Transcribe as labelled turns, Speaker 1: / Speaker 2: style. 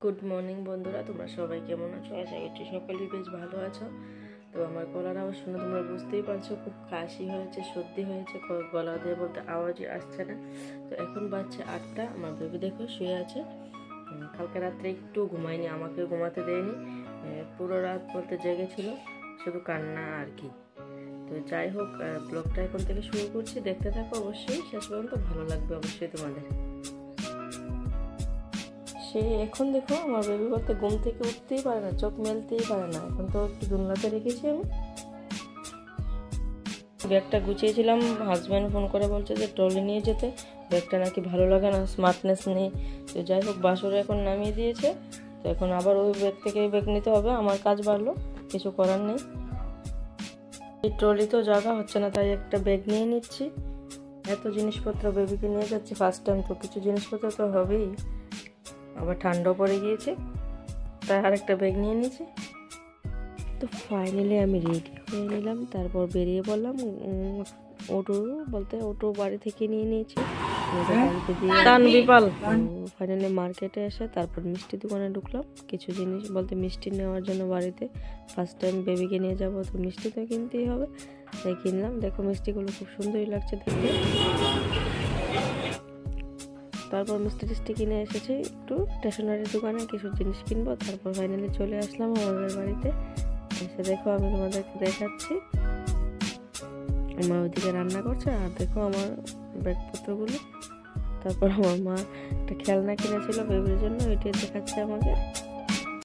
Speaker 1: Good morning বন্ধুরা, তোমরা সবাই কেমন আছো? আশা করছি সকলেই বেশ ভালো আছো। তো আমার গলার আওয়াজ শুনে তোমরা বুঝতেই পারছো, খুব কাশি হয়েছে, সর্দি হয়েছে, গলা দিয়ে বলতে আওয়াজই আসছে না। তো এখন বাজছে 8টা। আমার বেবি দেখো শুয়ে আছে। কালকে রাত্রে একটু ঘুমায়নি, আমাকে ঘুমাতে দেয়নি, পুরো রাত বলতে জেগেছিল, শুধু কান্না আর কি। তো যাই হোক, ব্লগটা এখন থেকে শুরু করছি, দেখতে থাকো অবশ্যই, শেষ পর্যন্ত ভালো লাগবে অবশ্যই তোমাদের। সে এখন দেখো আমার বেবি বলতে ঘুম থেকে উঠতেই পারে না, চোখ মেলতেই পারে না। এখন তো একটু দুলনাতে রেখেছি আমি। ব্যাগটা গুছিয়েছিলাম, হাজব্যান্ড ফোন করে বলছে যে ট্রলি নিয়ে যেতে, ব্যাগটা নাকি ভালো লাগে না, স্মার্টনেস নেই। তো যাই হোক, বাসরে এখন নামিয়ে দিয়েছে। তো এখন আবার ওই ব্যাগ থেকে এই ব্যাগ নিতে হবে, আমার কাজ বাড়লো, কিছু করার নেই। এই ট্রলি তো জায়গা হচ্ছে না, তাই একটা ব্যাগ নিয়ে নিচ্ছি। এত জিনিসপত্র বেবিকে নিয়ে যাচ্ছি ফার্স্ট টাইম, তো কিছু জিনিসপত্র তো হবেই। আবার ঠান্ডাও পড়ে গিয়েছে, তাই আরেকটা ব্যাগ নিয়ে নিয়েছি। তো ফাইনালি আমি রেডি হয়ে নিলাম, তারপর বেরিয়ে পড়লাম। অটো বাড়ি থেকে নিয়ে নিয়েছি, ফাইনালি মার্কেটে এসে তারপর মিষ্টি দোকানে ঢুকলাম, কিছু জিনিস বলতে মিষ্টি নেওয়ার জন্য বাড়িতে। ফার্স্ট টাইম বেবিকে নিয়ে যাবো, তো মিষ্টি তো কিনতেই হবে, তাই কিনলাম। দেখো মিষ্টিগুলো খুব সুন্দরই লাগছে দেখতে। তারপর মিষ্টি টিষ্টি কিনে এসেছি, একটু স্টেশনারি দোকানে কিছু জিনিস কিনবো। তারপর ফাইনালি চলে আসলাম আমাদের বাড়িতে। এসে দেখো আমি তোমাদেরকে দেখাচ্ছি, আমার ওইদিকে রান্না করছে, আর দেখো আমার ব্যাগপত্রগুলো। তারপর আমার মা একটা খেলনা কিনেছিল বেবির জন্য, ওইটাই দেখাচ্ছে আমাকে।